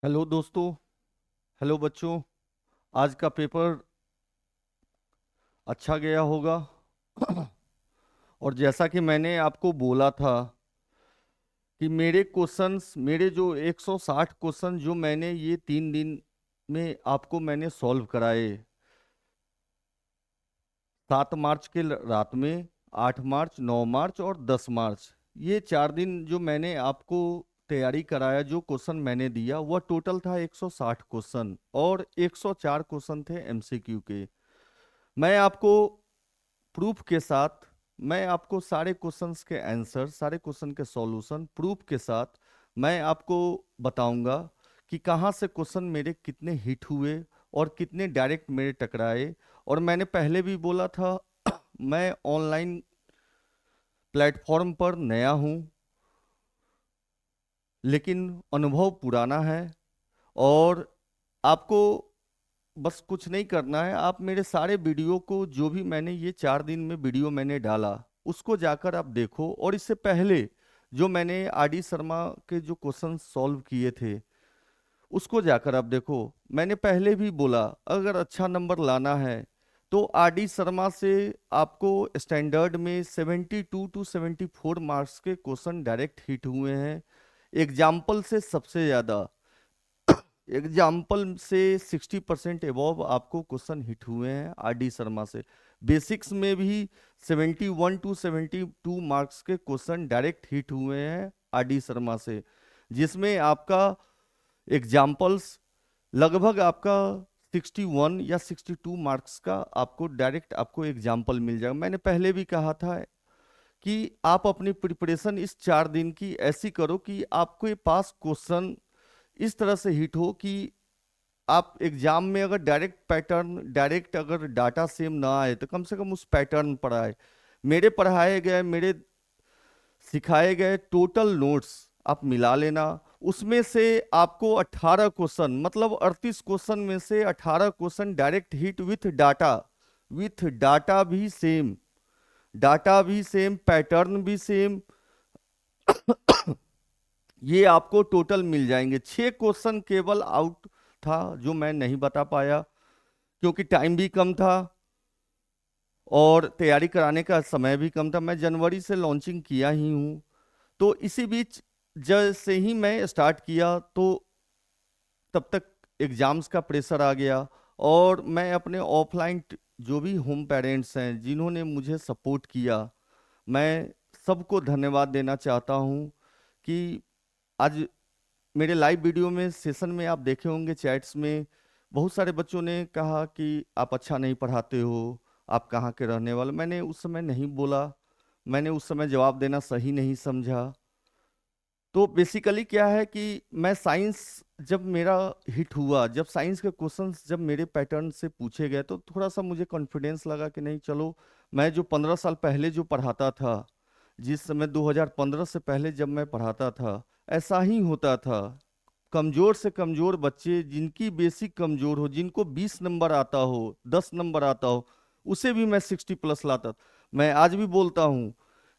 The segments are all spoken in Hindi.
हेलो दोस्तों। हेलो बच्चों। आज का पेपर अच्छा गया होगा। और जैसा कि मैंने आपको बोला था कि मेरे क्वेश्चंस, मेरे जो 160 क्वेश्चन जो मैंने ये 3 दिन में आपको मैंने सॉल्व कराए। 7 मार्च के रात में, 8 मार्च, 9 मार्च और 10 मार्च, ये 4 दिन जो मैंने आपको तैयारी कराया, जो क्वेश्चन मैंने दिया वह टोटल था 160 क्वेश्चन और 104 क्वेश्चन थे एमसीक्यू के। मैं आपको प्रूफ के साथ, मैं आपको सारे क्वेश्चंस के आंसर, सारे क्वेश्चन के सॉल्यूशन प्रूफ के साथ मैं आपको बताऊंगा कि कहाँ से क्वेश्चन मेरे कितने हिट हुए और कितने डायरेक्ट मेरे टकराए। और मैंने पहले भी बोला था मैं ऑनलाइन प्लेटफॉर्म पर नया हूँ, लेकिन अनुभव पुराना है। और आपको बस कुछ नहीं करना है, आप मेरे सारे वीडियो को, जो भी मैंने ये 4 दिन में वीडियो मैंने डाला, उसको जाकर आप देखो। और इससे पहले जो मैंने आर डी शर्मा के जो क्वेश्चन सॉल्व किए थे, उसको जाकर आप देखो। मैंने पहले भी बोला, अगर अच्छा नंबर लाना है तो आर डी शर्मा से आपको स्टैंडर्ड में 72 to 74 मार्क्स के क्वेश्चन डायरेक्ट हिट हुए हैं। एग्जाम्पल से सबसे ज़्यादा, एग्जाम्पल से 60% एबव आपको क्वेश्चन हिट हुए हैं आर डी शर्मा से। बेसिक्स में भी 71 to 72 मार्क्स के क्वेश्चन डायरेक्ट हिट हुए हैं आर डी शर्मा से, जिसमें आपका एग्जाम्पल्स लगभग आपका 61 या 62 मार्क्स का आपको डायरेक्ट आपको एग्जाम्पल मिल जाएगा। मैंने पहले भी कहा था कि आप अपनी प्रिपरेशन इस 4 दिन की ऐसी करो कि आपके पास क्वेश्चन इस तरह से हिट हो कि आप एग्जाम में अगर डायरेक्ट पैटर्न, डायरेक्ट अगर डाटा सेम ना आए तो कम से कम उस पैटर्न पर आए। मेरे पढ़ाए गए, मेरे सिखाए गए टोटल नोट्स आप मिला लेना। उसमें से आपको 18 क्वेश्चन, मतलब 38 क्वेश्चन में से 18 question direct hit with data भी सेम, डाटा भी सेम, पैटर्न भी सेम। ये आपको टोटल मिल जाएंगे। 6 क्वेश्चन केवल आउट था जो मैं नहीं बता पाया, क्योंकि टाइम भी कम था और तैयारी कराने का समय भी कम था। मैं जनवरी से लॉन्चिंग किया ही हूँ। तो इसी बीच जैसे ही मैं स्टार्ट किया तो तब तक एग्जाम्स का प्रेशर आ गया। और मैं अपने ऑफलाइन जो भी होम पेरेंट्स हैं जिन्होंने मुझे सपोर्ट किया, मैं सबको धन्यवाद देना चाहता हूँ कि आज मेरे लाइव वीडियो में सेशन में आप देखे होंगे, चैट्स में बहुत सारे बच्चों ने कहा कि आप अच्छा नहीं पढ़ाते हो, आप कहाँ के रहने वाले। मैंने उस समय नहीं बोला, मैंने उस समय जवाब देना सही नहीं समझा। तो बेसिकली क्या है कि मैं साइंस, जब मेरा हिट हुआ, जब साइंस के क्वेश्चंस जब मेरे पैटर्न से पूछे गए, तो थोड़ा सा मुझे कॉन्फिडेंस लगा कि नहीं चलो, मैं जो 15 साल पहले जो पढ़ाता था, जिस समय 2015 से पहले जब मैं पढ़ाता था, ऐसा ही होता था। कमजोर से कमजोर बच्चे, जिनकी बेसिक कमजोर हो, जिनको 20 नंबर आता हो, 10 नंबर आता हो, उसे भी मैं 60+ लाता। मैं आज भी बोलता हूँ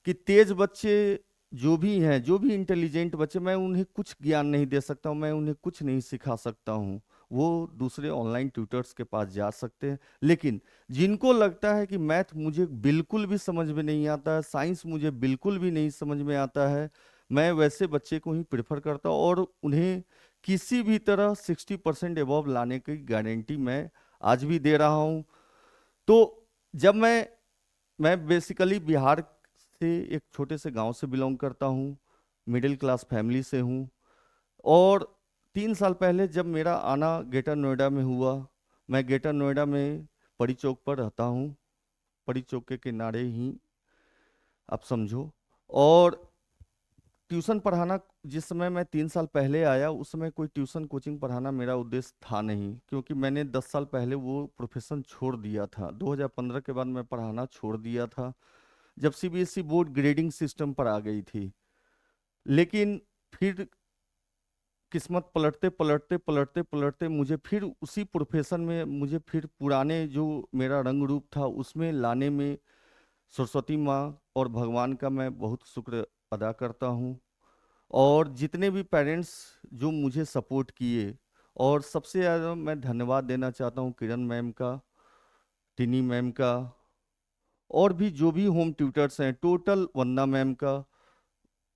कि तेज बच्चे जो भी हैं, जो भी इंटेलिजेंट बच्चे, मैं उन्हें कुछ ज्ञान नहीं दे सकता हूँ, मैं उन्हें कुछ नहीं सिखा सकता हूँ। वो दूसरे ऑनलाइन ट्यूटर्स के पास जा सकते हैं। लेकिन जिनको लगता है कि मैथ मुझे बिल्कुल भी समझ में नहीं आता है, साइंस मुझे बिल्कुल भी नहीं समझ में आता है, मैं वैसे बच्चे को ही प्रेफर करता हूँ और उन्हें किसी भी तरह 60% एबव लाने की गारंटी मैं आज भी दे रहा हूँ। तो जब मैं बेसिकली बिहार से एक छोटे से गांव से बिलोंग करता हूँ, मिडिल क्लास फैमिली से हूँ। और 3 साल पहले जब मेरा आना ग्रेटर नोएडा में हुआ, मैं ग्रेटर नोएडा में परी चौक पर रहता हूँ, परी चौक के किनारे ही आप समझो। और ट्यूशन पढ़ाना, जिस समय मैं 3 साल पहले आया, उस समय कोई ट्यूशन कोचिंग पढ़ाना मेरा उद्देश्य था नहीं, क्योंकि मैंने 10 साल पहले वो प्रोफेशन छोड़ दिया था। 2015 के बाद मैं पढ़ाना छोड़ दिया था, जब सीबीएसई बोर्ड ग्रेडिंग सिस्टम पर आ गई थी। लेकिन फिर किस्मत पलटते पलटते पलटते पलटते मुझे फिर उसी प्रोफेशन में, मुझे फिर पुराने जो मेरा रंग रूप था उसमें लाने में सरस्वती माँ और भगवान का मैं बहुत शुक्र अदा करता हूँ। और जितने भी पेरेंट्स जो मुझे सपोर्ट किए, और सबसे ज़्यादा मैं धन्यवाद देना चाहता हूँ किरण मैम का, टिनी मैम का, और भी जो भी होम ट्यूटर्स हैं, टोटल वंदना मैम का,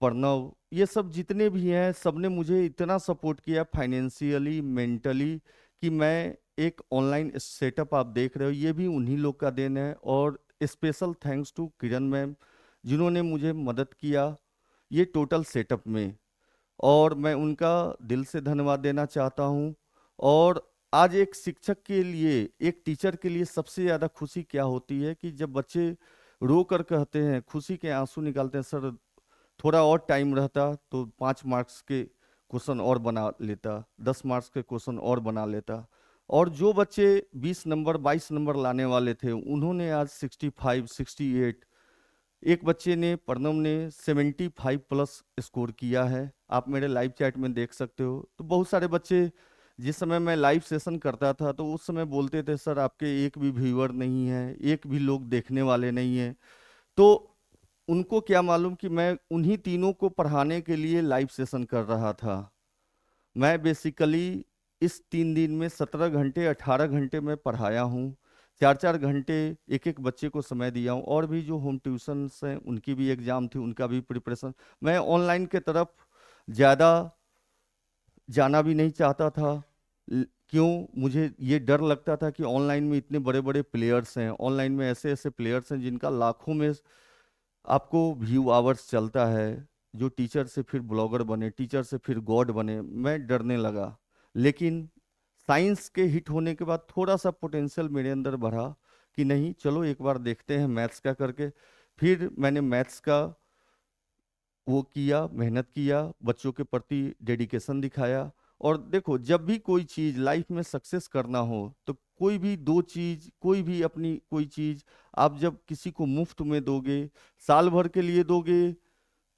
प्रणव, ये सब जितने भी हैं, सबने मुझे इतना सपोर्ट किया फाइनेंशियली, मेंटली, कि मैं एक ऑनलाइन सेटअप आप देख रहे हो, ये भी उन्हीं लोग का देन है। और special thanks to Kiran ma'am, जिन्होंने मुझे मदद किया ये टोटल सेटअप में, और मैं उनका दिल से धन्यवाद देना चाहता हूँ। और आज एक शिक्षक के लिए, एक टीचर के लिए सबसे ज़्यादा खुशी क्या होती है कि जब बच्चे रो कर कहते हैं, खुशी के आंसू निकालते हैं, सर थोड़ा और टाइम रहता तो 5 मार्क्स के क्वेश्चन और बना लेता, 10 मार्क्स के क्वेश्चन और बना लेता। और जो बच्चे 20 नंबर 22 नंबर लाने वाले थे, उन्होंने आज 65 68, एक बच्चे ने, प्रणव ने 75+ स्कोर किया है। आप मेरे लाइव चैट में देख सकते हो। तो बहुत सारे बच्चे, जिस समय मैं लाइव सेशन करता था तो उस समय बोलते थे, सर आपके एक भी व्यूअर नहीं है, एक भी लोग देखने वाले नहीं है। तो उनको क्या मालूम कि मैं उन्हीं तीनों को पढ़ाने के लिए लाइव सेशन कर रहा था। मैं बेसिकली इस 3 दिन में 17 घंटे 18 घंटे में पढ़ाया हूँ, 4 4 घंटे एक एक बच्चे को समय दिया हूँ। और भी जो होम ट्यूशन्स हैं उनकी भी एग्जाम थी, उनका भी प्रिपरेशन। मैं ऑनलाइन के तरफ ज़्यादा जाना भी नहीं चाहता था। क्यों? मुझे ये डर लगता था कि ऑनलाइन में इतने बड़े बड़े प्लेयर्स हैं, ऑनलाइन में ऐसे ऐसे प्लेयर्स हैं जिनका लाखों में आपको व्यू आवर्स चलता है, जो टीचर से फिर ब्लॉगर बने, टीचर से फिर गॉड बने। मैं डरने लगा। लेकिन साइंस के हिट होने के बाद थोड़ा सा पोटेंशियल मेरे अंदर बढ़ा कि नहीं, चलो एक बार देखते हैं मैथ्स का करके। फिर मैंने मैथ्स का वो किया, मेहनत किया, बच्चों के प्रति डेडिकेशन दिखाया। और देखो, जब भी कोई चीज लाइफ में सक्सेस करना हो तो कोई भी दो चीज, कोई भी अपनी कोई चीज आप जब किसी को मुफ्त में दोगे, साल भर के लिए दोगे,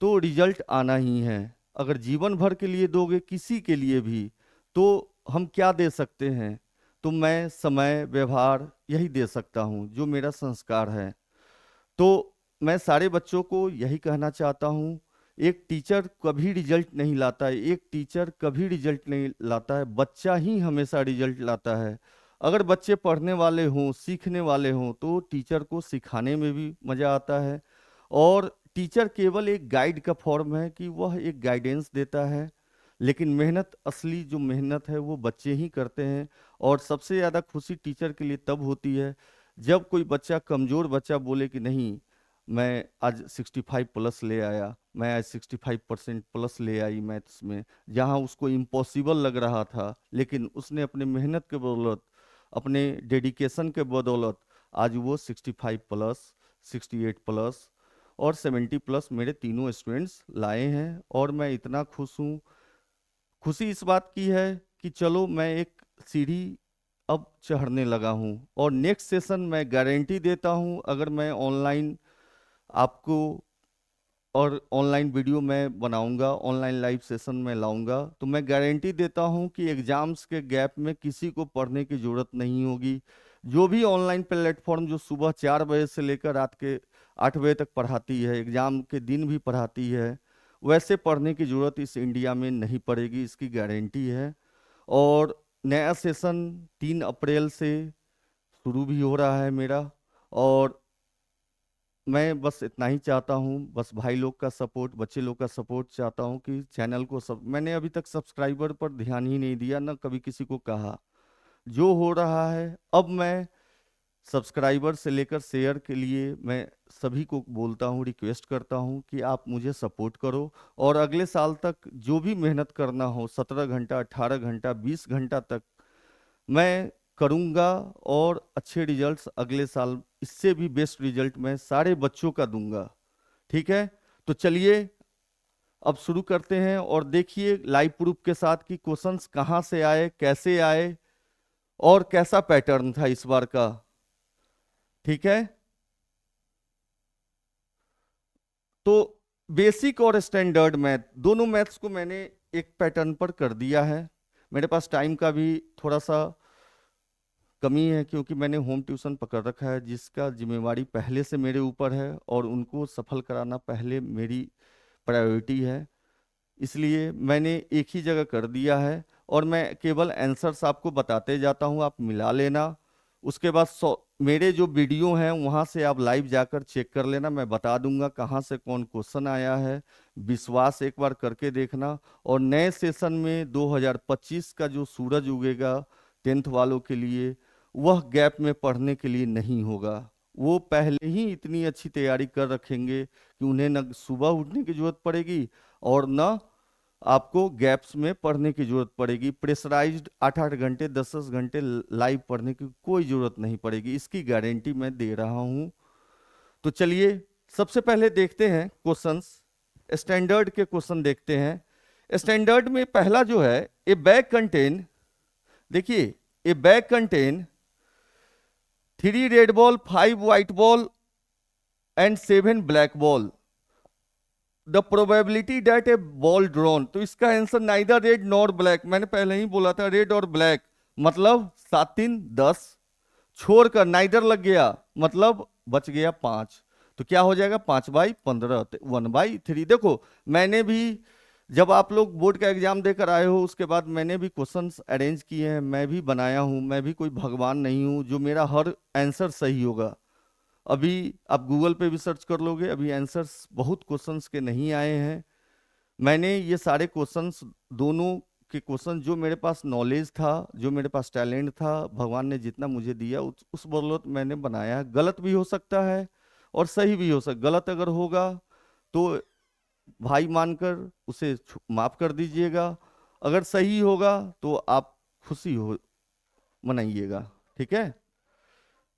तो रिजल्ट आना ही है। अगर जीवन भर के लिए दोगे किसी के लिए भी, तो हम क्या दे सकते हैं? तो मैं समय, व्यवहार यही दे सकता हूँ, जो मेरा संस्कार है। तो मैं सारे बच्चों को यही कहना चाहता हूँ, एक टीचर कभी रिजल्ट नहीं लाता है, एक टीचर कभी रिजल्ट नहीं लाता है, बच्चा ही हमेशा रिजल्ट लाता है। अगर बच्चे पढ़ने वाले हों, सीखने वाले हों, तो टीचर को सिखाने में भी मज़ा आता है। और टीचर केवल एक गाइड का फॉर्म है कि वह एक गाइडेंस देता है, लेकिन मेहनत, असली जो मेहनत है वो बच्चे ही करते हैं। और सबसे ज़्यादा खुशी टीचर के लिए तब होती है जब कोई बच्चा, कमज़ोर बच्चा बोले कि नहीं, मैं आज 65+ ले आया, मैं आज 65% प्लस ले आई मैथ्स में, जहाँ उसको इम्पॉसिबल लग रहा था, लेकिन उसने अपने मेहनत के बदौलत, अपने डेडिकेशन के बदौलत आज वो 65+, 68+ और 70+ मेरे तीनों स्टूडेंट्स लाए हैं। और मैं इतना खुश हूँ। खुशी इस बात की है कि चलो मैं एक सीढ़ी अब चढ़ने लगा हूँ, और नेक्स्ट सेशन मैं गारंटी देता हूँ, अगर मैं ऑनलाइन आपको, और ऑनलाइन वीडियो मैं बनाऊंगा, ऑनलाइन लाइव सेशन में लाऊंगा, तो मैं गारंटी देता हूं कि एग्जाम्स के गैप में किसी को पढ़ने की जरूरत नहीं होगी। जो भी ऑनलाइन प्लेटफॉर्म जो सुबह 4 बजे से लेकर रात के 8 बजे तक पढ़ाती है, एग्जाम के दिन भी पढ़ाती है, वैसे पढ़ने की जरूरत इस इंडिया में नहीं पड़ेगी, इसकी गारंटी है। और नया सेशन 3 अप्रैल से शुरू भी हो रहा है मेरा। और मैं बस इतना ही चाहता हूँ, बस भाई लोग का सपोर्ट, बच्चे लोग का सपोर्ट चाहता हूँ कि चैनल को सब, मैंने अभी तक सब्सक्राइबर पर ध्यान ही नहीं दिया, ना कभी किसी को कहा। जो हो रहा है अब मैं सब्सक्राइबर से लेकर शेयर के लिए मैं सभी को बोलता हूँ, रिक्वेस्ट करता हूँ कि आप मुझे सपोर्ट करो। और अगले साल तक जो भी मेहनत करना हो, 17 घंटा 18 घंटा 20 घंटा तक मैं करूंगा, और अच्छे रिजल्ट्स अगले साल, इससे भी बेस्ट रिजल्ट मैं सारे बच्चों का दूंगा। ठीक है? तो चलिए अब शुरू करते हैं, और देखिए लाइव प्रूफ के साथ कि क्वेश्चंस कहाँ से आए, कैसे आए, और कैसा पैटर्न था इस बार का। ठीक है? तो बेसिक और स्टैंडर्ड मैथ, दोनों मैथ्स को मैंने एक पैटर्न पर कर दिया है। मेरे पास टाइम का भी थोड़ा सा कमी है, क्योंकि मैंने होम ट्यूशन पकड़ रखा है, जिसका जिम्मेवारी पहले से मेरे ऊपर है, और उनको सफल कराना पहले मेरी प्रायोरिटी है। इसलिए मैंने एक ही जगह कर दिया है और मैं केवल आंसर्स आपको बताते जाता हूँ, आप मिला लेना। उसके बाद मेरे जो वीडियो हैं वहाँ से आप लाइव जाकर चेक कर लेना, मैं बता दूंगा कहाँ से कौन क्वेश्चन आया है। विश्वास एक बार करके देखना। और नए सेशन में 2025 का जो सूरज उगेगा 10th वालों के लिए, वह गैप में पढ़ने के लिए नहीं होगा। वो पहले ही इतनी अच्छी तैयारी कर रखेंगे कि उन्हें न सुबह उठने की जरूरत पड़ेगी और न आपको गैप्स में पढ़ने की जरूरत पड़ेगी। प्रेशराइज्ड 8-8 घंटे 10-10 घंटे लाइव पढ़ने की कोई जरूरत नहीं पड़ेगी, इसकी गारंटी मैं दे रहा हूं। तो चलिए सबसे पहले देखते हैं क्वेश्चंस। स्टैंडर्ड के क्वेश्चन देखते हैं। स्टैंडर्ड में पहला जो है, ए बैग कंटेन, देखिए a bag contain 3 red ball 5 white ball and 7 black ball, the probability that a ball drawn. तो इसका answer neither red nor black, मैंने पहले ही बोला था रेड और ब्लैक, मतलब 7-3-10 छोड़कर नाइदर लग गया, मतलब बच गया 5। तो क्या हो जाएगा 5/15, 1/3। देखो मैंने भी, जब आप लोग बोर्ड का एग्जाम देकर आए हो उसके बाद मैंने भी क्वेश्चंस अरेंज किए हैं, मैं भी बनाया हूं, मैं भी कोई भगवान नहीं हूं जो मेरा हर आंसर सही होगा। अभी आप गूगल पे भी सर्च कर लोगे, अभी आंसर्स बहुत क्वेश्चंस के नहीं आए हैं। मैंने ये सारे क्वेश्चंस, दोनों के क्वेश्चन, जो मेरे पास नॉलेज था, जो मेरे पास टैलेंट था, भगवान ने जितना मुझे दिया उस बदौलत मैंने बनाया है। गलत भी हो सकता है और सही भी हो सकता। गलत अगर होगा तो भाई मानकर उसे माफ कर दीजिएगा, अगर सही होगा तो आप खुशी हो मनाइएगा, ठीक है।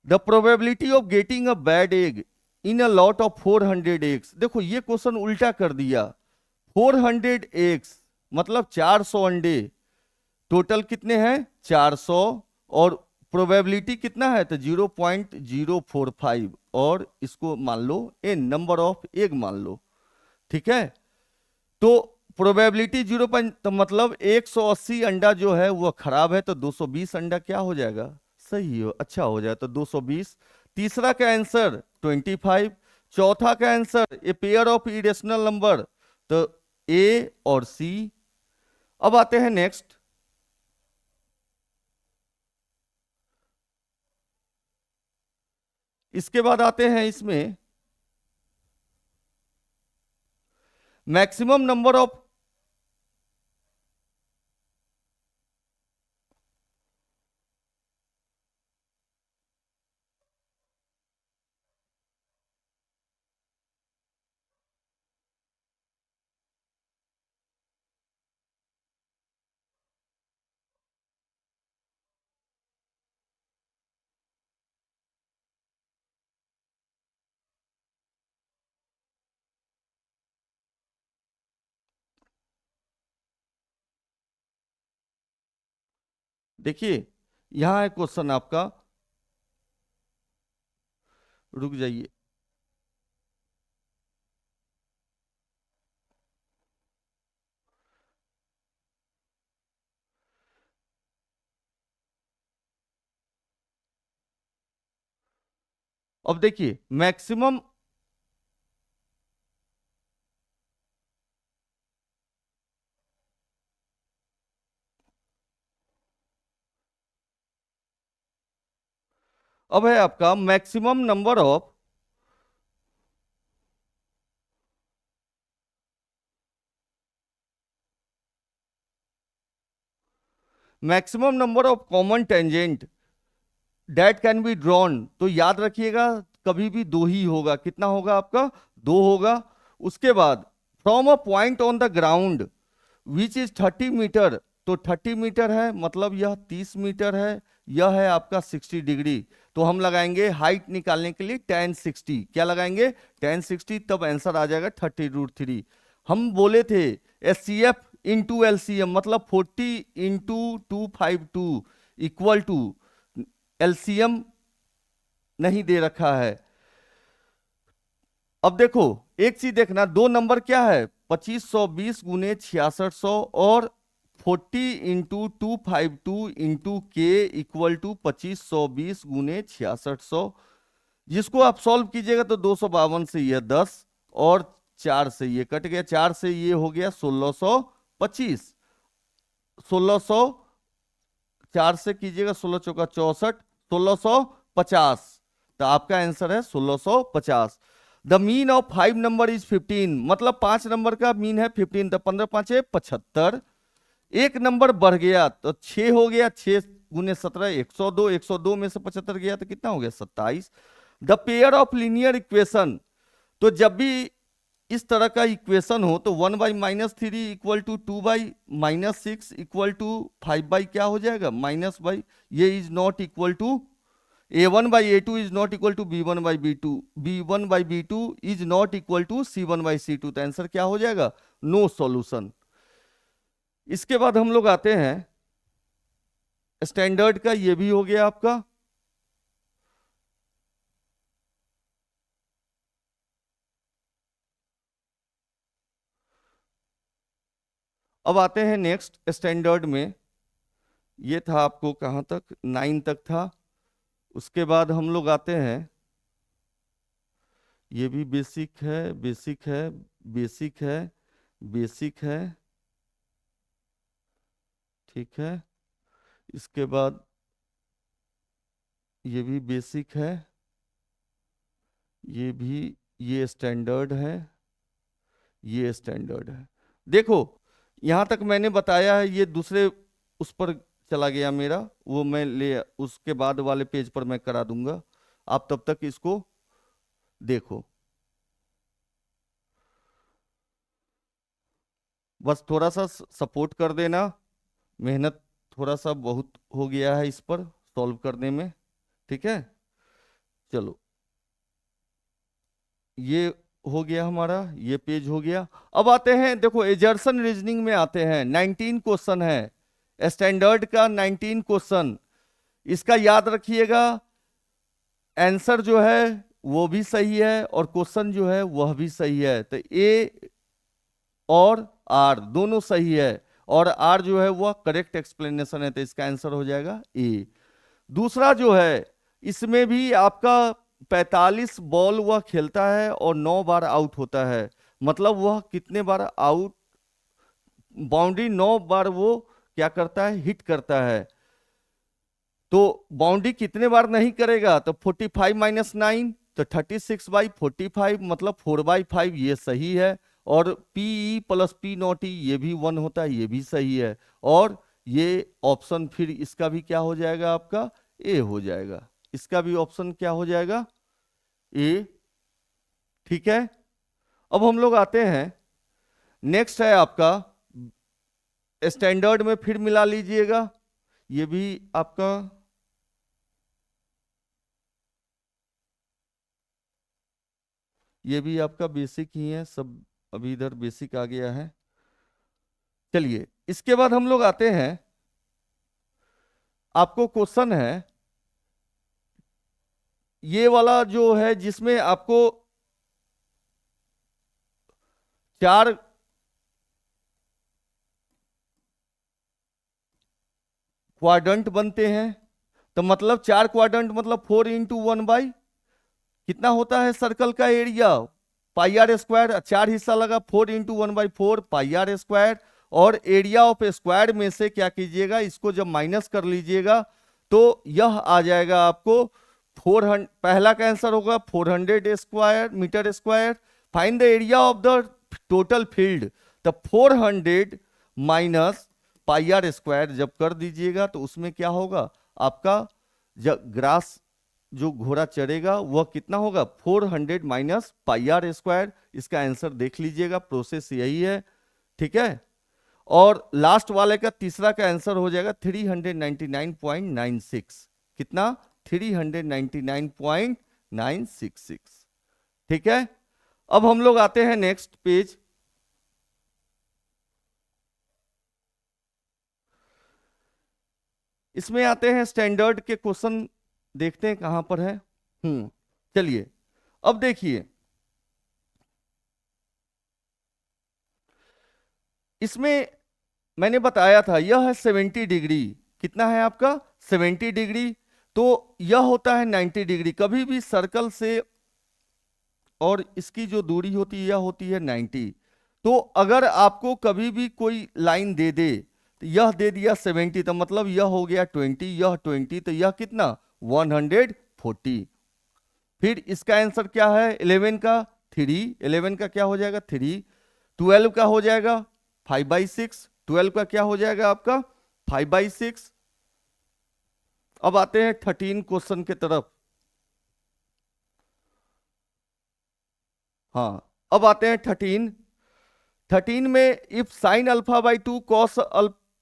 The probability of getting a bad egg in a lot of 400 eggs. देखो ये क्वेश्चन उल्टा कर दिया। 400 एग्स मतलब 400 अंडे, टोटल कितने हैं 400, और प्रोबेबिलिटी कितना है तो 0.045, और इसको मान लो ए नंबर ऑफ एग मान लो, ठीक है। तो प्रोबेबिलिटी 0, तो मतलब 180 अंडा जो है वो खराब है, तो 220 अंडा क्या हो जाएगा, सही हो, अच्छा हो जाए, तो 220। तीसरा का आंसर 25। चौथा का answer a pair of irrational number, तो ए और सी। अब आते हैं नेक्स्ट। इसके बाद आते हैं इसमें मैक्सिमम नंबर ऑफ, देखिए यहां है क्वेश्चन आपका, रुक जाइए। अब देखिए मैक्सिमम, अब है आपका maximum number of, maximum number of common tangent that can be drawn. तो याद रखिएगा कभी भी दो ही होगा, कितना होगा आपका, दो होगा। उसके बाद from a point on the ground which is 30 metre, तो 30 मीटर है मतलब यह 30 मीटर है, यह है आपका 60 डिग्री। तो हम लगाएंगे हाइट निकालने के लिए tan 60, क्या लगाएंगे tan 60, तब आंसर आ जाएगा 30√3। हम बोले थे S C F into LCM, मतलब 40 × 252 इक्वल टू, एलसीएम नहीं दे रखा है। अब देखो एक चीज देखना, दो नंबर क्या है 2520 गुने 6600, और 40 × 252 × के इक्वल टू 2520 गुने 6600। जिसको आप सॉल्व कीजिएगा तो 252 से यह 10, और 4 से ये कट गया, 4 से ये हो गया 1625, 1600, 4 से कीजिएगा 16 चौका 64, 1650, तो आपका आंसर है 1650। The mean of 5 number is 15, मतलब 5 नंबर का मीन है 15, तो 15 5 75, एक नंबर बढ़ गया तो 6 हो गया, 6 गुने 17 102, 102 में से 75 गया तो कितना हो गया 27। The pair of linear equation, तो जब भी इस तरह का इक्वेशन हो तो 1/-3 इक्वल टू 2/-6 इक्वल टू 5 क्या हो जाएगा -, ये is not equal to a1/a2 is not equal to b1/b2, b1/b2 is not equal to c1/c2, तो आंसर क्या हो जाएगा, नो सॉल्यूशन। इसके बाद हम लोग आते हैं स्टैंडर्ड का, ये भी हो गया आपका। अब आते हैं नेक्स्ट स्टैंडर्ड में, ये था आपको कहां तक, 9 तक था। उसके बाद हम लोग आते हैं, ये भी बेसिक है, बेसिक है, बेसिक है, बेसिक है, ठीक है। इसके बाद ये भी बेसिक है, ये भी, ये स्टैंडर्ड है, ये स्टैंडर्ड है। देखो यहां तक मैंने बताया है, ये दूसरे उस पर चला गया मेरा, वो मैं ले उसके बाद वाले पेज पर मैं करा दूंगा, आप तब तक इसको देखो। बस थोड़ा सा सपोर्ट कर देना, मेहनत थोड़ा सा बहुत हो गया है इस पर सॉल्व करने में, ठीक है। चलो ये हो गया हमारा, ये पेज हो गया। अब आते हैं, देखो एजर्सन रीजनिंग में आते हैं, 19 क्वेश्चन है स्टैंडर्ड का, 19 क्वेश्चन। इसका याद रखिएगा, आंसर जो है वो भी सही है और क्वेश्चन जो है वह भी सही है, तो ए और आर दोनों सही है, और आर जो है वह करेक्ट एक्सप्लेनेशन है, तो इसका आंसर हो जाएगा ए। दूसरा जो है, इसमें भी आपका 45 बॉल वह खेलता है और 9 बार आउट होता है, मतलब वह कितने बार आउट, बाउंड्री 9 बार वो क्या करता है, हिट करता है। तो बाउंड्री कितने बार नहीं करेगा, तो 45 - 9, तो 36/45, मतलब 4/5, ये सही है। और PE + P0E ये भी 1 होता है, ये भी सही है। और ये ऑप्शन फिर इसका भी क्या हो जाएगा, आपका ए हो जाएगा, इसका भी ऑप्शन क्या हो जाएगा, ए, ठीक है। अब हम लोग आते हैं, नेक्स्ट है आपका स्टैंडर्ड में, फिर मिला लीजिएगा, ये भी आपका, ये भी आपका बेसिक ही है सब, अभी इधर बेसिक आ गया है। चलिए इसके बाद हम लोग आते हैं, आपको क्वेश्चन है ये वाला जो है, जिसमें आपको 4 क्वाड्रंट बनते हैं, तो मतलब 4 क्वाड्रंट मतलब 4 × 1 कितना होता है सर्कल का एरिया, πr², 4 हिस्सा लगा, 4 × 1/4 πr²। और एरिया ऑफ स्क्वायर में से क्या कीजिएगा, इसको जब माइनस कर लीजिएगा तो यह आ जाएगा आपको 400, पहला का आंसर होगा 400 metre square. Find the area of the total field, तो 400 माइनस πr² जब कर दीजिएगा तो उसमें क्या होगा, आपका ग्रास जो घोड़ा चढ़ेगा वह कितना होगा, 400 माइनस πr²। इसका आंसर देख लीजिएगा, प्रोसेस यही है, ठीक है। और लास्ट वाले का तीसरा का आंसर हो जाएगा 399.96, कितना, 399.966, ठीक है। अब हम लोग आते हैं नेक्स्ट पेज, इसमें आते हैं स्टैंडर्ड के क्वेश्चन, देखते हैं कहां पर है। चलिए अब देखिए, इसमें मैंने बताया था यह है 70 डिग्री, कितना है आपका 70 डिग्री, तो यह होता है 90 डिग्री। कभी भी सर्कल से और इसकी जो दूरी होती है यह होती है 90। तो अगर आपको कभी भी कोई लाइन दे दे, तो यह दे दिया 70, तो मतलब यह हो गया 20, यह 20, तो यह कितना 140। फिर इसका आंसर क्या है 11 का 3, 11 का क्या हो जाएगा 3, 12 का हो जाएगा 5/6, 12 का क्या हो जाएगा आपका 5/6। अब आते हैं 13 क्वेश्चन के तरफ। हाँ, अब आते हैं 13। 13 में if sine alpha by 2 cos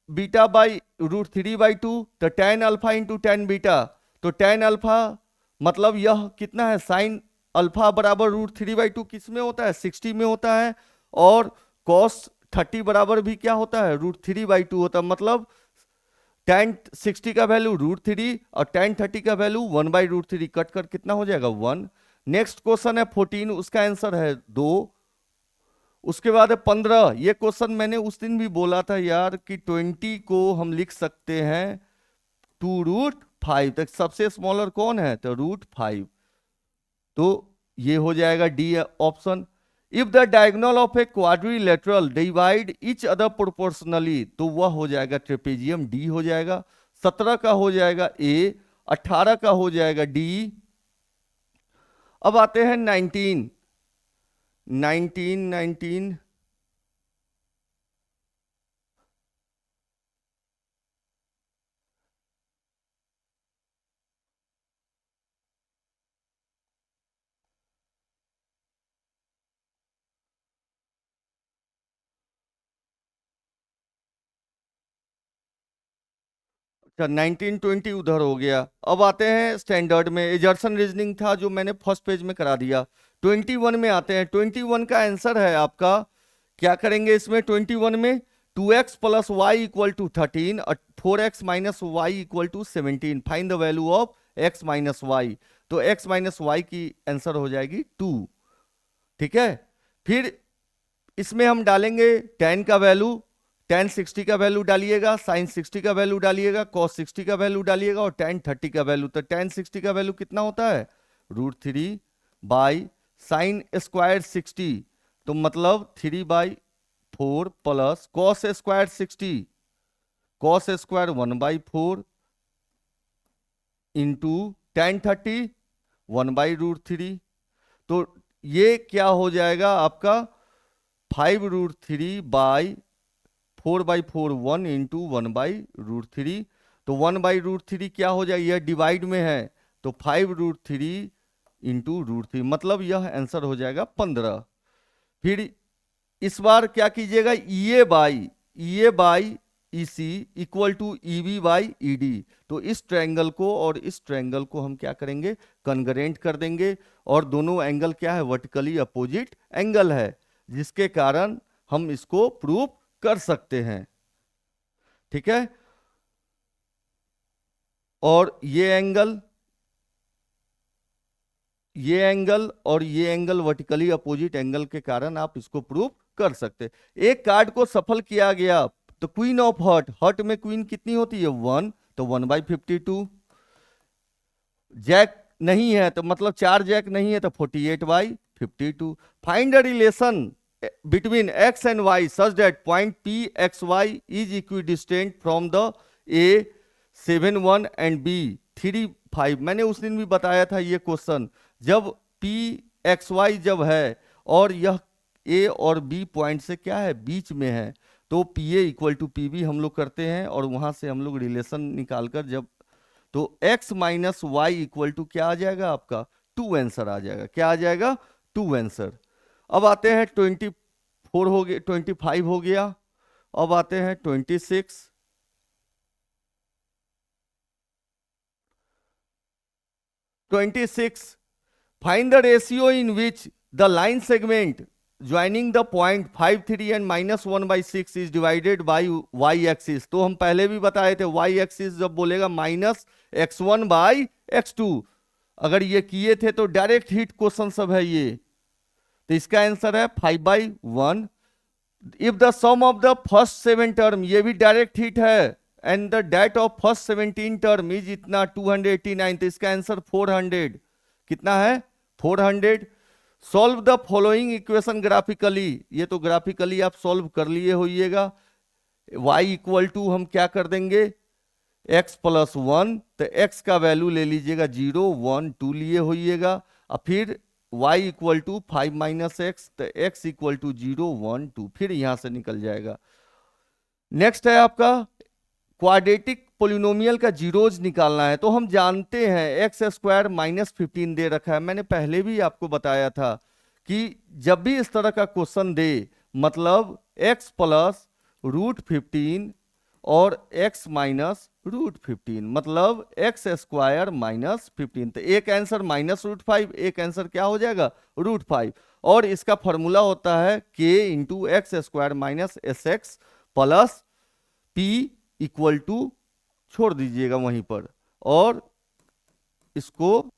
beta by √3/2, तो tan alpha into tan beta, तो tan अल्फा मतलब यह कितना है साइन अल्फा बराबर √3/2 किस में होता है 60 में होता है, और cos 30 बराबर भी क्या होता है √3/2 होता है, मतलब tan 60 का वैल्यू √3 और tan 30 का वैल्यू 1/√3, कट कर कितना हो जाएगा 1। नेक्स्ट क्वेश्चन है 14, उसका आंसर है 2। उसके बाद है 15, ये क्वेश्चन मैंने उस दिन भी बोला था यार कि 20 को हम लिख सकते हैं 2√5, तक सबसे स्मॉलर कौन है तो √5, तो ये हो जाएगा D option. If the diagonal of a quadrilateral divide each other proportionally, तो वह हो जाएगा ट्रेपेजियम, डी हो जाएगा। 17 का हो जाएगा ए, 18 का हो जाएगा डी। अब आते हैं 19। 19 अच्छा 1920 उधर हो गया। अब आते हैं स्टैंडर्ड में, एजर्सन रीजनिंग था जो मैंने फर्स्ट पेज में करा दिया। 21 में आते हैं। 21 का आंसर है आपका, क्या करेंगे इसमें 21 में 2x plus Y equal to 13 और 4x minus Y equal to 17, find the value of x minus Y, तो x माइनस वाई की आंसर हो जाएगी 2। ठीक है, फिर इसमें हम डालेंगे tan का वैल्यू, tan 60 का वैल्यू डालिएगा, sin 60 का वैल्यू डालिएगा, cos 60 का वैल्यू डालिएगा और tan 30 का वैल्यू। तो tan 60 का वैल्यू कितना होता है √3 बाई साइन स्क्वायर 60, तो मतलब 3/4 plus cos square 60, cos square 1/4 into tan 30 1/√3, तो ये क्या हो जाएगा आपका 5√3 बाई 4/4 1 इंटू 1/√3, तो 1/√3 क्या हो जाएगा, यह डिवाइड में है तो 5√3 इंटू √3, मतलब यह आंसर हो जाएगा 15। फिर इस बार क्या कीजिएगा EA by EC equal to EB by ED, तो इस ट्रायंगल को और इस ट्रायंगल को हम क्या करेंगे कन्ग्रेंट कर देंगे, और दोनों एंगल क्या है वर्टिकली अपोजिट एंगल है, जिसके कारण हम इसको प्रूव कर सकते हैं। ठीक है, और ये एंगल और ये एंगल वर्टिकली अपोजिट एंगल के कारण आप इसको प्रूव कर सकते। एक कार्ड को सफल किया गया, तो क्वीन ऑफ हर्ट में क्वीन कितनी होती है 1, तो 1/52। जैक नहीं है तो मतलब 4 जैक नहीं है तो 48/52। Find the relation between x and y such that point p x y is equidistant from the a 7 1 and b 3 5। मैंने उस दिन भी बताया था ये क्वेश्चन, जब p x y जब है और यह a और b पॉइंट से क्या है बीच में है, तो P A equal to P B हम लोग करते हैं और वहां से हम लोग रिलेशन निकालकर जब, तो x minus Y equal to क्या आ जाएगा आपका 2 आंसर आ जाएगा। क्या आ जाएगा 2 आंसर। अब आते हैं 24 हो गया, 25 हो गया। अब आते हैं 26। Find the ratio in which the line segment joining the point 5 3 and -1/6 is divided by Y axis. तो हम पहले भी बताए थे वाई एक्सिस जब बोलेगा -x1/x2, अगर ये किए थे तो डायरेक्ट हिट क्वेश्चन सब है ये, तो इसका आंसर है 5/1। If the sum of the first 7 term, ये भी डायरेक्ट हिट है, and the date of first 17 term is इतना 289, तो इसका आंसर 400 कितना है 400। Solve the following equation graphically, ये तो ग्राफिकली आप सॉल्व कर लिए होइएगा। y इक्वल टू हम क्या कर देंगे, x प्लस 1, तो x का वैल्यू ले लीजिएगा 0 1 2 लिए होइएगा, और फिर y equal to 5 minus x, तो x इक्वल टू 0 1 2, फिर यहां से निकल जाएगा। नेक्स्ट है आपका क्वाड्रेटिक पोलिनोमियल का जीरोज निकालना है। तो हम जानते हैं एक्स स्क्वायर माइनस 15 दे रखा है, मैंने पहले भी आपको बताया था कि जब भी इस तरह का क्वेश्चन दे, मतलब x प्लस रूट 15 और x माइनस रूट 15, मतलब एक्स स्क्वायर माइनस 15, तो एक आंसर माइनस रूट 5, एक आंसर क्या हो जाएगा रूट 5, और इसका फॉर्मूला होता है k into x square minus s x plus p equal to, छोड़ दीजिएगा वहीं पर, और इसको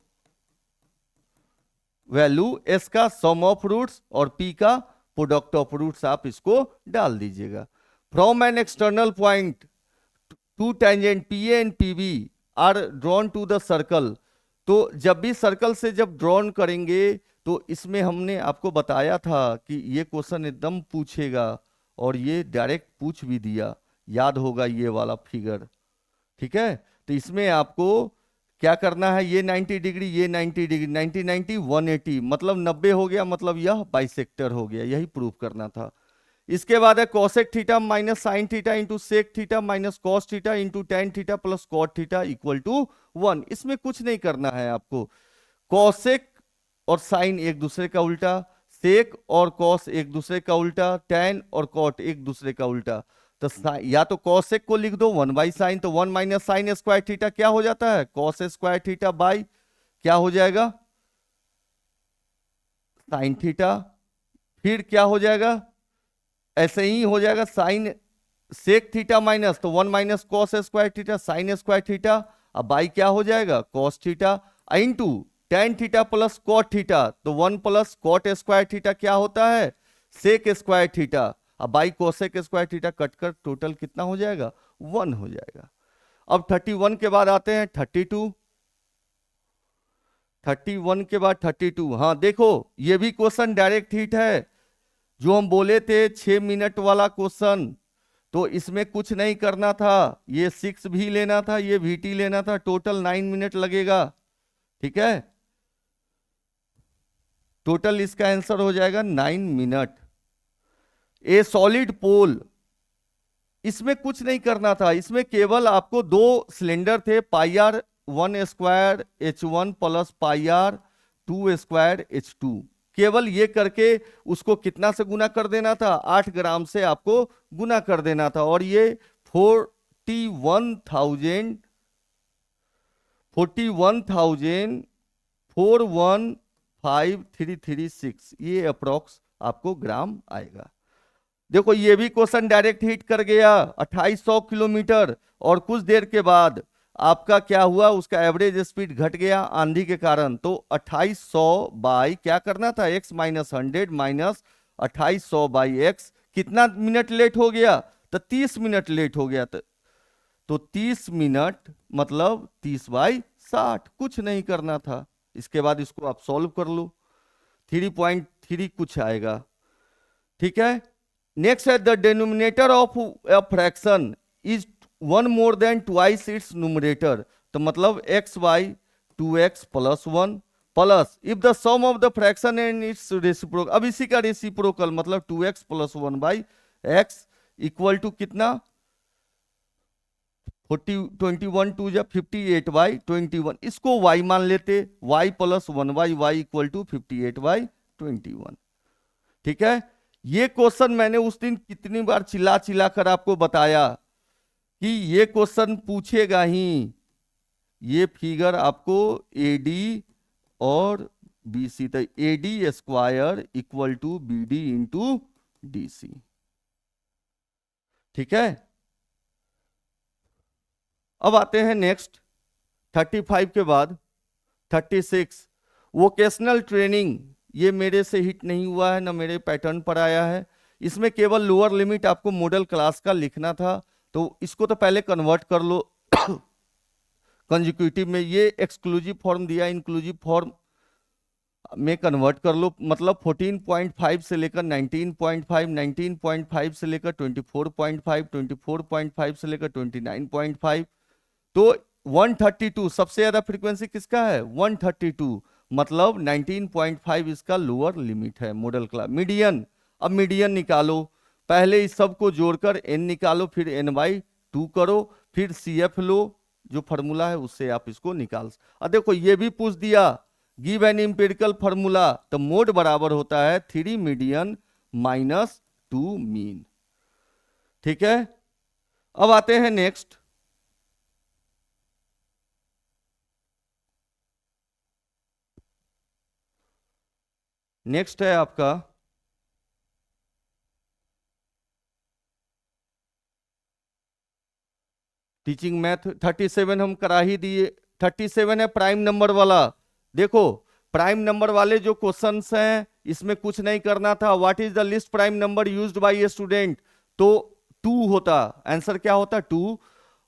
वैल्यू s का सम ऑफ रूट्स और p का प्रोडक्ट ऑफ रूट्स आप इसको डाल दीजिएगा। From an external point to tangent P and P B are drawn to the circle. तो जब भी सर्कल से जब ड्रॉन करेंगे, तो इसमें हमने आपको बताया था कि ये क्वेश्चन एकदम पूछेगा, और ये डायरेक्ट पूछ भी दिया, याद होगा ये वाला फिगर, ठीक है। तो इसमें आपको क्या करना है, ये 90 डिग्री, ये 90 डिग्री, 90 90 180, मतलब 90 हो गया, मतलब यह बाइसेक्टर हो गया, यही प्रूव करना था। इसके बाद है cosec theta minus sine theta into sec theta minus cos theta into tan theta plus cot theta equal to 1। इसमें कुछ नहीं करना है आपको, कॉसेक और साइन एक दूसरे का उल्टा, सेक और कॉस एक दूसरे का उल्टा, टेन और कॉट एक दूसरे का उल्टा। तो या तो कॉसेक को लिख दो 1 बाई साइन, तो 1 माइनस साइन स्क्वायर थीटा क्या हो जाता है, कॉस स्क्वायर थीटा बाई क्या हो जाएगा साइन थीटा, फिर क्या हो जाएगा, ऐसे ही हो जाएगा साइन सेक थीटा माइनस, तो 1 minus cos square theta sine square theta, अब बाई क्या हो जाएगा cos theta into tan theta plus cot theta, तो 1 प्लस कॉट स्क्वायर थीटा क्या होता है सेक स्क्वायर थीटा, अब बाई कोसेक स्क्वायर थीटा कटकर टोटल कितना हो जाएगा 1 हो जाएगा। अब 31 के बाद आते हैं 32, 31 के बाद 32। हाँ देखो ये भी क्वेश्चन डायरेक्ट हिट है, जो हम बोले थे 6 मिनट वाला क्वेश्चन, तो इसमें कुछ नहीं करना था, ये 6 भी लेना था, ये VT लेना था, टोटल 9 मिनट लगेगा, ठीक है, टोटल इसका आंसर हो जाएगा 9 मिनट। ए सॉलिड पोल, इसमें कुछ नहीं करना था, इसमें केवल आपको दो सिलेंडर थे, pi r 1 square H1 plus pi r 2 square H2, केवल ये करके उसको कितना से गुना कर देना था 8 ग्राम से आपको गुना कर देना था, और ये 41,415,336 ये अप्रोक्स आपको ग्राम आएगा। देखो ये भी क्वेश्चन डायरेक्ट हिट कर गया 2800 किलोमीटर, और कुछ देर के बाद आपका क्या हुआ, उसका एवरेज स्पीड घट गया आंधी के कारण, तो 2800 बाई क्या करना था x minus 100 minus 2800 by x, कितना मिनट लेट हो गया, तो 30 मिनट लेट हो गया, तो 30 मिनट मतलब 30 बाई 60, कुछ नहीं करना था। इसके बाद इसको आप सॉल्व कर लो, 3.3 कुछ आएगा, ठीक है। नेक्स्ट है the denominator of a fraction is 1 more than twice its numerator, तो मतलब x by 2x plus 1 plus if the sum of the fraction and its reciprocal, अब इसी का रेसिप्रोकल मतलब 2x plus 1 by x equal to कितना 21 टू जा 58 बाई 21, इसको y मान लेते, y plus 1 by y equal to 58 by 21, ठीक है। ये क्वेश्चन मैंने उस दिन कितनी बार चिल्ला चिल्ला कर आपको बताया कि ये क्वेश्चन पूछेगा ही, ये फिगर आपको AD और BC, तो AD square equal to BD into DC, ठीक है। अब आते हैं नेक्स्ट 35 के बाद 36 वोकेशनल ट्रेनिंग, ये मेरे से हिट नहीं हुआ है, ना मेरे पैटर्न पर आया है, इसमें केवल लोअर लिमिट आपको मॉडल क्लास का लिखना था, तो इसको तो पहले कन्वर्ट कर लो कंजिक्यूटिव में, ये एक्सक्लूसिव फॉर्म दिया, इंक्लूसिव फॉर्म में कन्वर्ट कर लो, मतलब 14.5 से लेकर 19.5, 19.5 से लेकर 24.5, 24.5 से लेकर 29.5। तो 132 सबसे ज्यादा फ्रीक्वेंसी किसका है? 132, मतलब 19.5 इसका लोअर लिमिट है मॉडल क्लास। मीडियन, अब मीडियन निकालो, पहले इस सब को जोड़कर n निकालो, फिर n/2 करो, फिर CF लो, जो फॉर्मूला है उससे आप इसको निकाल। अब देखो ये भी पूछ दिया, गिव एन इंपेरिकल फॉर्मूला, तो मोड बराबर होता है 3 मीडियन माइनस 2 मीन। ठीक है, अब आते हैं नेक्स्ट। नेक्स्ट है आपका टीचिंग मैथ 37, हम करा ही दिए। 37 है प्राइम नंबर वाला। देखो प्राइम नंबर वाले जो क्वेश्चंस हैं इसमें कुछ नहीं करना था। What is the list prime number used by a student, तो 2 होता, आंसर क्या होता? 2।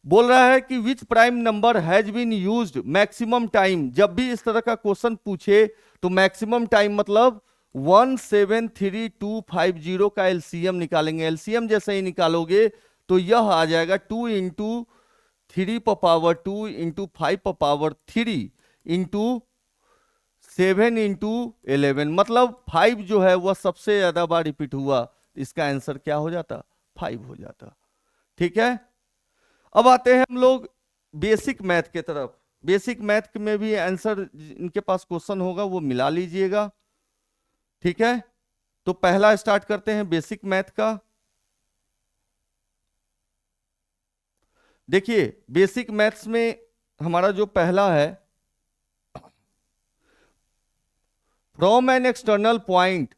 बोल रहा है कि which prime number has been used maximum time. जब भी इस तरह का क्वेश्चन पूछे तो मैक्सिमम टाइम मतलब 173,250 का एलसीएम निकालेंगे। एलसीएम जैसे ही निकालोगे तो यह आ जाएगा 2 इंटू 3 इंटू 5 इंटू 7 इंटू 11, मतलब 5 जो है वह सबसे ज्यादा बार रिपीट हुआ। इसका आंसर क्या हो जाता? 5 हो जाता। ठीक है, अब आते हैं हम लोग बेसिक मैथ के तरफ। बेसिक मैथ में भी आंसर इनके पास क्वेश्चन होगा वो मिला लीजिएगा। ठीक है, तो पहला स्टार्ट करते हैं बेसिक मैथ का। देखिए बेसिक मैथ्स में हमारा जो पहला है, from an external point.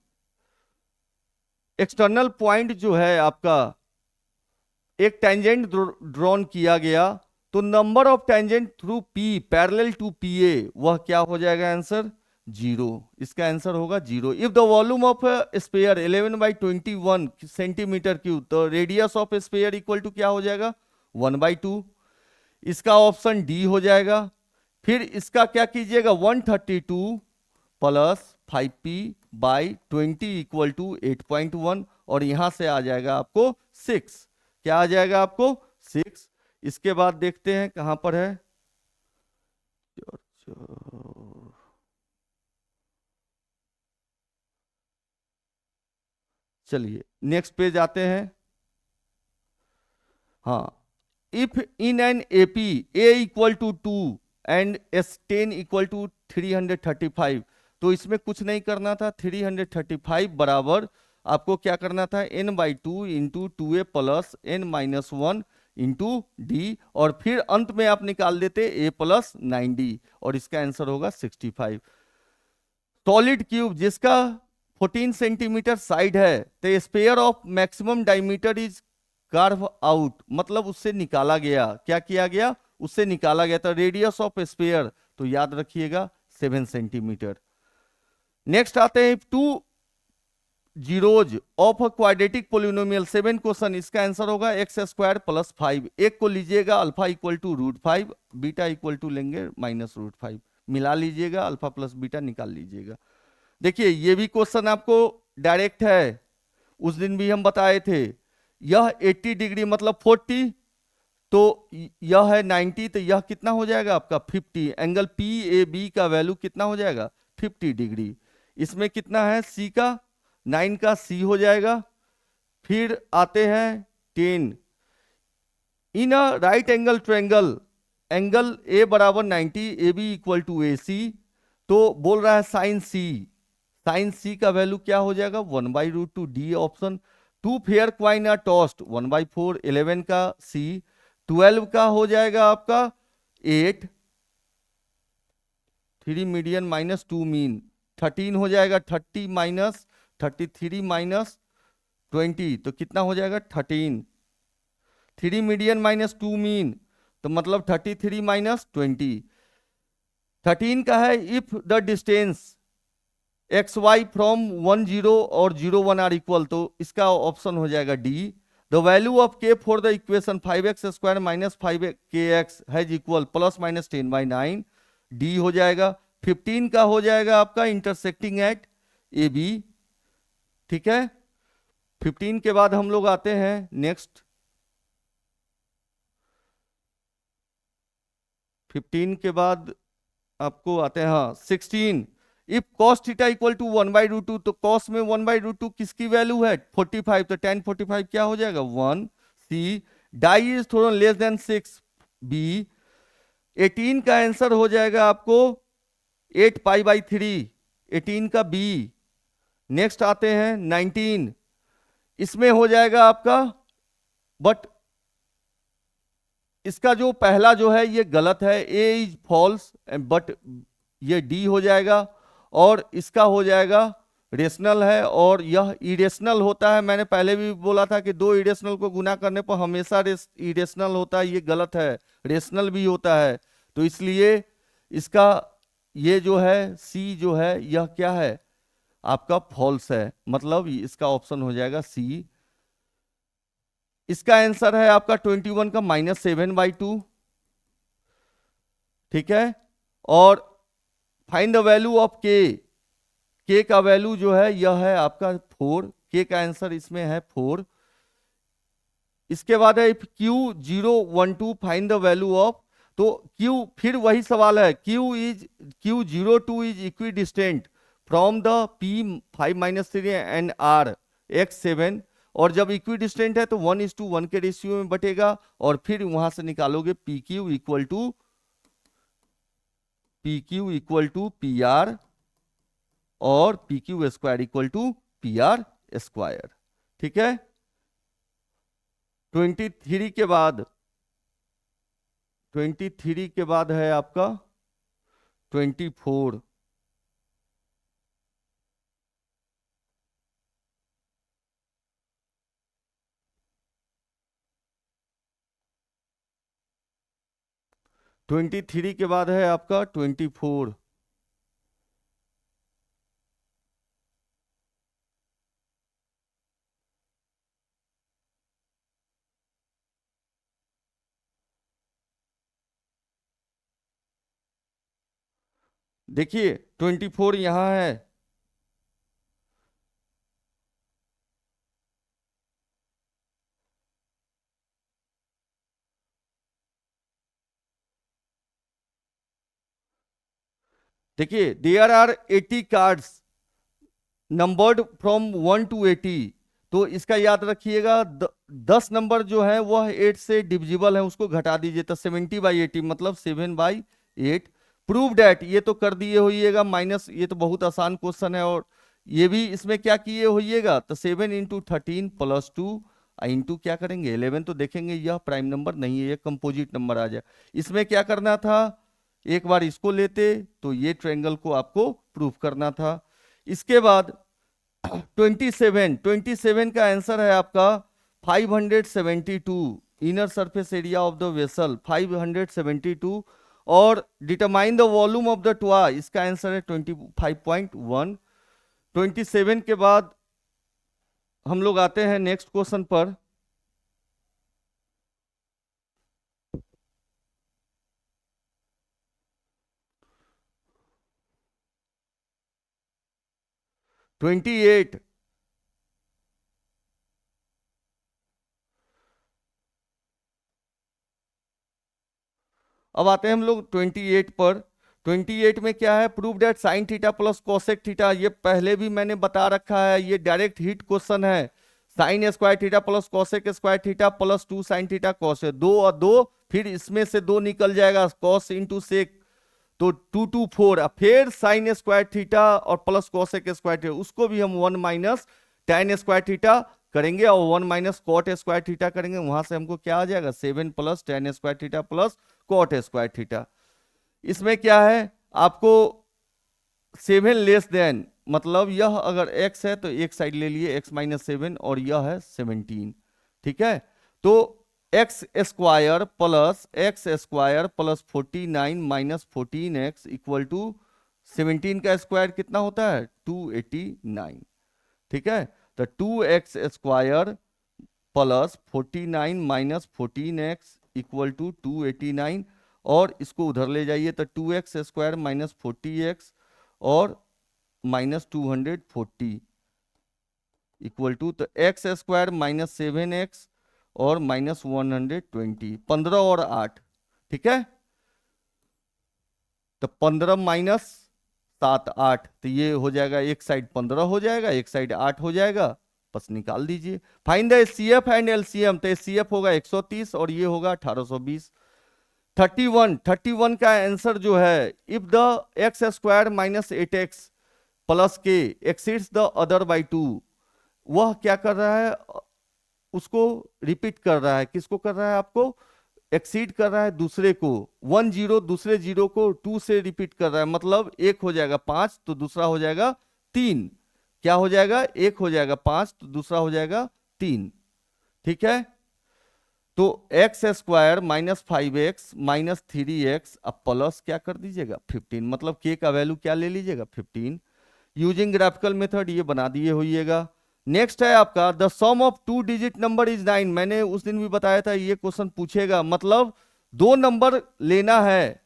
External point जो है आपका, एक टेंजेंट ड्रॉन किया गया, तो number of tangent through P parallel to PA, वह क्या हो जाएगा आंसर? 0। इसका आंसर होगा 0। If the volume of sphere 11/21 centimetre cube, तो radius of sphere equal to क्या हो जाएगा? 1/2। इसका ऑप्शन डी हो जाएगा। फिर इसका क्या कीजिएगा? 132 प्लस 5p/20 इक्वल टू 8.1, और यहां से आ जाएगा आपको 6। क्या आ जाएगा आपको? 6। इसके बाद देखते हैं कहां पर है। चलिए नेक्स्ट पेज आते हैं। हाँ, if in an AP a equal to 2 and S10 equal to 335, तो इसमें कुछ नहीं करना था। 335 बराबर आपको क्या करना था? n/2 into 2a plus n-1 into D, और फिर अंत में आप निकाल देते a प्लस 9d, और इसका आंसर होगा 65। सॉलिड क्यूब जिसका 14 सेंटीमीटर साइड है, तो sphere of maximum diameter is carve out, मतलब उससे निकाला गया। क्या किया गया? उससे निकाला गया था। रेडियस ऑफ स्पेयर तो याद रखिएगा 7 सेंटीमीटर। नेक्स्ट आते हैं 2 zeros of a quadratic polynomial 7 question. इसका आंसर होगा x² प्लस 5। एक को लीजिएगा alpha equal to √5, beta equal to लेंगे -√5, मिला लीजिएगा, अल्फा प्लस बीटा निकाल लीजिएगा। देखिए ये भी क्वेश्चन आपको डायरेक्ट है, उस दिन भी हम बताए थे। यह 80 डिग्री मतलब 40, तो यह है 90, तो यह कितना हो जाएगा आपका? 50। एंगल PAB का वैल्यू कितना हो जाएगा? 50 डिग्री। इसमें कितना है? C का 9 का C हो जाएगा। फिर आते हैं 10 in a right angle triangle, angle A बराबर 90, AB इक्वल टू AC, तो बोल रहा है साइन C। साइन C का वैल्यू क्या हो जाएगा? 1/√2, D option. 2 fair coin are tossed 1/4, 11 का C। 12 का हो जाएगा आपका 8, 3 मीडियन माइनस 2 मीन। 13 हो जाएगा 30 माइनस 33 माइनस 20, तो कितना हो जाएगा? 13। 3 मीडियन माइनस 2 मीन, तो मतलब 33 माइनस 20। 13 का है if the distance XY from 1 0 और 0 1 आर इक्वल, तो इसका ऑप्शन हो जाएगा D. The value of k for the equation 5x² minus 5kx has equal +- 10/9, D हो जाएगा। 15 का हो जाएगा आपका इंटरसेक्टिंग एट ए बी। ठीक है, 15 के बाद हम लोग आते हैं नेक्स्ट, 15 के बाद आपको आते हैं, हाँ 16। If cos theta equal to 1/√2, तो cos में 1/√2 किसकी वैल्यू है 45, तो tan 45 क्या हो जाएगा 1। सी डाई इज थोड़ा लेस देन 6। बी 18 का आंसर हो जाएगा आपको 8π/3, 18 का बी। नेक्स्ट आते हैं 19, इसमें हो जाएगा आपका, बट इसका जो पहला जो है ये गलत है, ए इज फॉल्स, बट ये डी हो जाएगा, और इसका हो जाएगा रेशनल है, और यह इरेशनल होता है। मैंने पहले भी बोला था कि दो इरेशनल को गुना करने पर हमेशा इरेशनल होता है, ये गलत है, रेशनल भी होता है। तो इसलिए इसका ये जो है सी जो है यह क्या है आपका फॉल्स है, मतलब इसका ऑप्शन हो जाएगा सी। इसका आंसर है आपका 21 का -7/2। ठीक है, और फाइंड द वैल्यू ऑफ के का वैल्यू जो है यह है आपका 4, के का आंसर इसमें है 4। इसके बाद है if Q012 find the value of, तो Q फिर वही सवाल है, Q02 is equi distant from the P5-3 and R X7, और जब इक्वी डिस्टेंट है तो 1:1 के रेशियो में बटेगा, और फिर वहां से निकालोगे PQ इक्वल टू PR, और PQ square equal to PR square. ठीक है, 23 के बाद है आपका 24। ट्वेंटी थ्री के बाद है आपका 24। देखिए 24 यहां है, देखिए there are 80 cards numbered from 1 to 80। तो इसका याद रखिएगा 10 नंबर जो है वह 8 से डिविजिबल है, उसको घटा दीजिए, तो 70/80 मतलब 7/8। प्रूव डैट, ये तो कर दिए होइएगा माइनस, ये तो बहुत आसान क्वेश्चन है। और ये भी इसमें क्या किए होइएगा, तो 7 × 13 + 2 इंटू क्या करेंगे 11, तो देखेंगे यह प्राइम नंबर नहीं है, यह कंपोजिट नंबर आ जाए। इसमें क्या करना था, एक बार इसको लेते तो ये ट्रायंगल को आपको प्रूफ करना था। इसके बाद 27 का आंसर है आपका 572, inner surface area of the vessel 572, और determine the volume of the toy, इसका आंसर है 25.1। 27 के बाद हम लोग आते हैं नेक्स्ट क्वेश्चन पर। ट्वेंटी एट, अब आते हैं हम लोग 28 पर। 28 में क्या है, prove that sine theta plus cosec theta, ये पहले भी मैंने बता रखा है, ये डायरेक्ट हिट क्वेश्चन है। Sign square theta plus cosec square theta plus 2 sine theta cos, 2 और 2, फिर इसमें से 2 निकल जाएगा कॉस इंटू सेक, तो 2 2 4, फिर साइन स्क्वायर थीटा और प्लस कोसेक स्क्वायर थीटा, उसको भी हम 1 माइनस tan स्क्वायर थीटा करेंगे, और 1 माइनस कॉट स्क्वायर थीटा करेंगे, वहां से हमको क्या आ जाएगा 7 + tan square theta plus cot square theta. इसमें क्या है आपको 7 लेस देन, मतलब यह अगर x है तो एक साइड ले लिए x-7, और यह है 17। ठीक है, तो x square plus 49 - 14x equal to 17 का स्क्वायर कितना होता है 289। ठीक है, तो 2x square plus 49 - 14x equal to 289, और इसको उधर ले जाइए तो 2x² माइनस 40x और माइनस 240 इक्वल टू, तो x² माइनस 7x और माइनस 120, 15 और 8, ठीक है। तो 15 माइनस 7 8, तो ये हो जाएगा, एक साइड 15 हो जाएगा, एक साइड 8 हो जाएगा, बस निकाल दीजिए। Find the HCF and LCM, तो एचसीएफ होगा 130 और ये होगा 1820। 31 का आंसर जो है, if the x² minus 8x plus के एक्सीड्स द अदर बाई 2, वह क्या कर रहा है, उसको रिपीट कर रहा है। किसको कर रहा है, आपको एक्सीड कर रहा है दूसरे को। 1 0 दूसरे 0 को 2 से रिपीट कर रहा है, मतलब एक हो जाएगा 5 तो दूसरा हो जाएगा 3। क्या हो जाएगा, एक हो जाएगा 5 तो दूसरा हो जाएगा 3, ठीक है। तो x² minus 5x minus 3x, अब प्लस क्या कर दीजिएगा 15, मतलब k का वैल्यू क्या ले लीजिएगा 15। यूजिंग ग्राफिकल मेथड ये बना दिए होइएगा। नेक्स्ट है आपका the sum of 2 digit number is 9। मैंने उस दिन भी बताया था ये क्वेश्चन पूछेगा, मतलब 2 नंबर लेना है।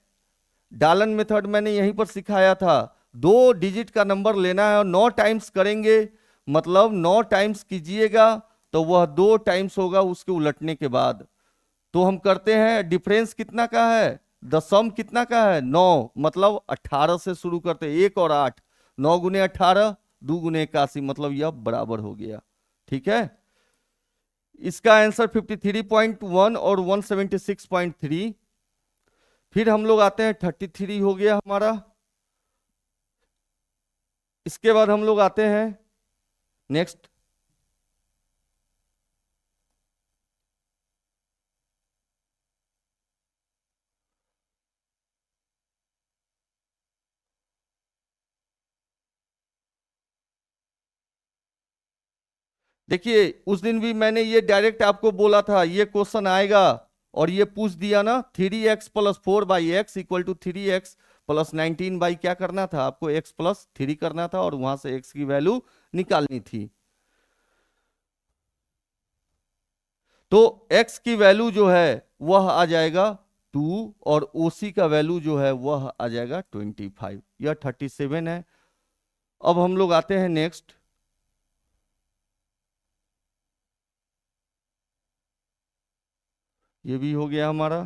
डालन मेथड मैंने यहीं पर सिखाया था, 2 डिजिट का नंबर लेना है और 9 टाइम्स करेंगे, मतलब 9 टाइम्स कीजिएगा तो वह 2 टाइम्स होगा उसके उलटने के बाद। तो हम करते हैं, डिफरेंस कितना का है, द सम कितना का है 9, मतलब 18 से शुरू करते हैं, 1 और 8, 9 गुने 18 2 गुने 81, मतलब यह बराबर हो गया, ठीक है। इसका आंसर 53.1 और 176.3। फिर हम लोग आते हैं 33 हो गया हमारा। इसके बाद हम लोग आते हैं नेक्स्ट, देखिए उस दिन भी मैंने ये डायरेक्ट आपको बोला था ये क्वेश्चन आएगा, और ये पूछ दिया ना, 3x plus 4/x equal to 3x plus 19 by, क्या करना था आपको, x प्लस 3 करना था और वहां से x की वैल्यू निकालनी थी। तो x की वैल्यू जो है वह आ जाएगा 2 और OC का वैल्यू जो है वह आ जाएगा 25, यह 37 है। अब हम लोग आते हैं नेक्स्ट, ये भी हो गया हमारा।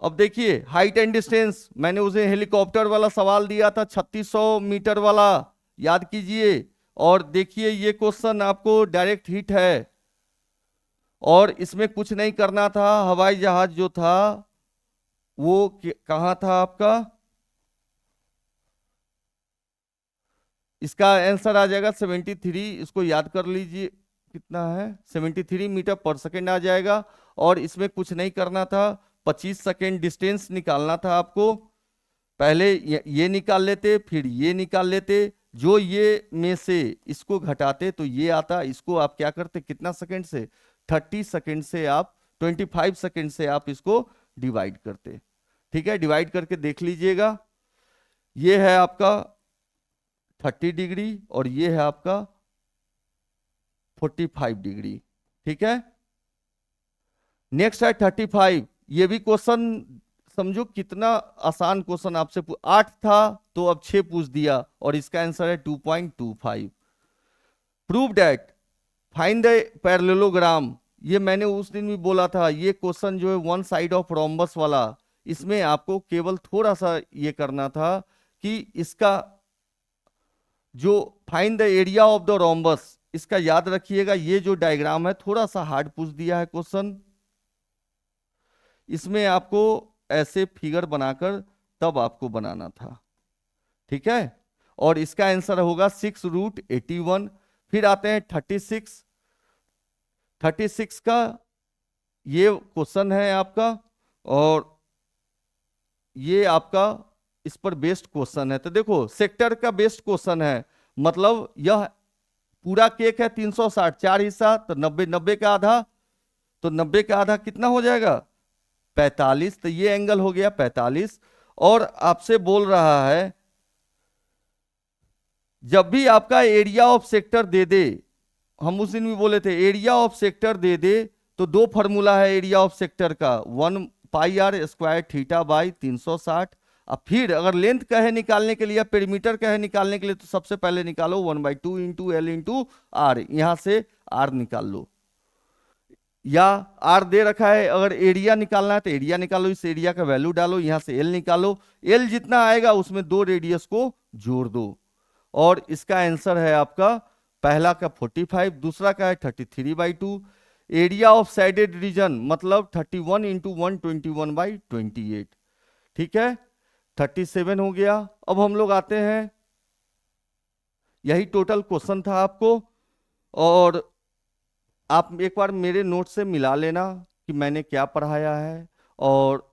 अब देखिए हाइट एंड डिस्टेंस, मैंने उसे हेलीकॉप्टर वाला सवाल दिया था 3600 मीटर वाला, याद कीजिए। और देखिए ये क्वेश्चन आपको डायरेक्ट हिट है, और इसमें कुछ नहीं करना था। हवाई जहाज जो था वो कहाँ था आपका, इसका आंसर आ जाएगा 73, इसको याद कर लीजिए कितना है, 73 मीटर पर सेकेंड आ जाएगा। और इसमें कुछ नहीं करना था, 25 सेकेंड डिस्टेंस निकालना था आपको। पहले ये निकाल लेते, फिर ये निकाल लेते, जो ये में से इसको घटाते तो ये आता, इसको आप क्या करते कितना सेकेंड से, 30 सेकेंड से आप 25 सेकेंड से आप इसको डिवाइड करते, ठीक है। डिवाइड करके देख लीजिएगा, ये है आपका 30 डिग्री और ये है आपका 45 डिग्री, ठीक है। नेक्स्ट है 35, ये भी क्वेश्चन समझो कितना आसान क्वेश्चन आपसे 8 था तो अब 6 पूछ दिया, और इसका आंसर है 2.25। Prove that, find the parallelogram, ये मैंने उस दिन भी बोला था, ये क्वेश्चन जो है 1 साइड ऑफ रोम्बस वाला, इसमें आपको केवल थोड़ा सा ये करना था कि इसका जो find the area of the rhombus, इसका याद रखिएगा, ये जो डायग्राम है थोड़ा सा हार्ड पूछ दिया है क्वेश्चन। इसमें आपको ऐसे फिगर बनाकर तब आपको बनाना था, ठीक है। और इसका आंसर होगा 6√81। फिर आते हैं 36, 36 का ये क्वेश्चन है आपका, और ये आपका इस पर बेस्ड क्वेश्चन है। तो देखो सेक्टर का बेस्ड क्वेश्चन है, मतलब यह पूरा केक है 360, 4 हिस्सा, तो 90 90 का आधा, तो 90 का आधा कितना हो जाएगा 45, तो ये एंगल हो गया 45। और आपसे बोल रहा है जब भी आपका एरिया ऑफ सेक्टर दे दे, हम उस दिन भी बोले थे एरिया ऑफ सेक्टर दे दे, तो दो फार्मूला है एरिया ऑफ सेक्टर का, 1 पाई r² थीटा बाई 360। अब फिर अगर लेंथ कहे निकालने के लिए या पेरीमीटर कहे निकालने के लिए तो सबसे पहले निकालो 1/2 इंटू एल इंटू आर, यहां से आर निकाल लो, या आर दे रखा है, अगर एरिया निकालना है तो एरिया निकालो, इस एरिया का वैल्यू डालो, यहां से एल निकालो, एल जितना आएगा उसमें दो रेडियस को जोड़ दो, और इसका आंसर है आपका पहला का 45, दूसरा का है 33/2। एरिया ऑफ साइडेड रीजन मतलब 31 इंटू 121/28, ठीक है, 37 हो गया। अब हम लोग आते हैं, यही टोटल क्वेश्चन था आपको, और आप एक बार मेरे नोट से मिला लेना कि मैंने क्या पढ़ाया है, और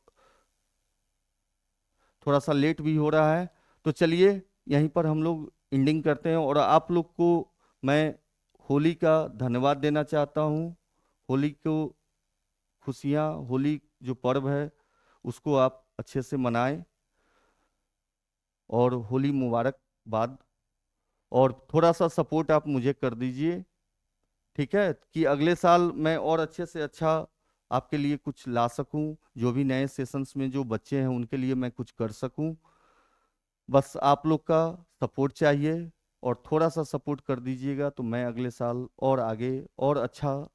थोड़ा सा लेट भी हो रहा है, तो चलिए यहीं पर हम लोग एंडिंग करते हैं। और आप लोग को मैं होली का धन्यवाद देना चाहता हूँ। होली को खुशियाँ, होली जो पर्व है उसको आप अच्छे से मनाएं, और होली मुबारकबाद, और थोड़ा सा सपोर्ट आप मुझे कर दीजिए, ठीक है, कि अगले साल मैं और अच्छे से अच्छा आपके लिए कुछ ला सकूं, जो भी नए सेशंस में जो बच्चे हैं उनके लिए मैं कुछ कर सकूं। बस आप लोग का सपोर्ट चाहिए, और थोड़ा सा सपोर्ट कर दीजिएगा तो मैं अगले साल और आगे और अच्छा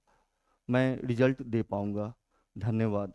मैं रिजल्ट दे पाऊंगा। धन्यवाद।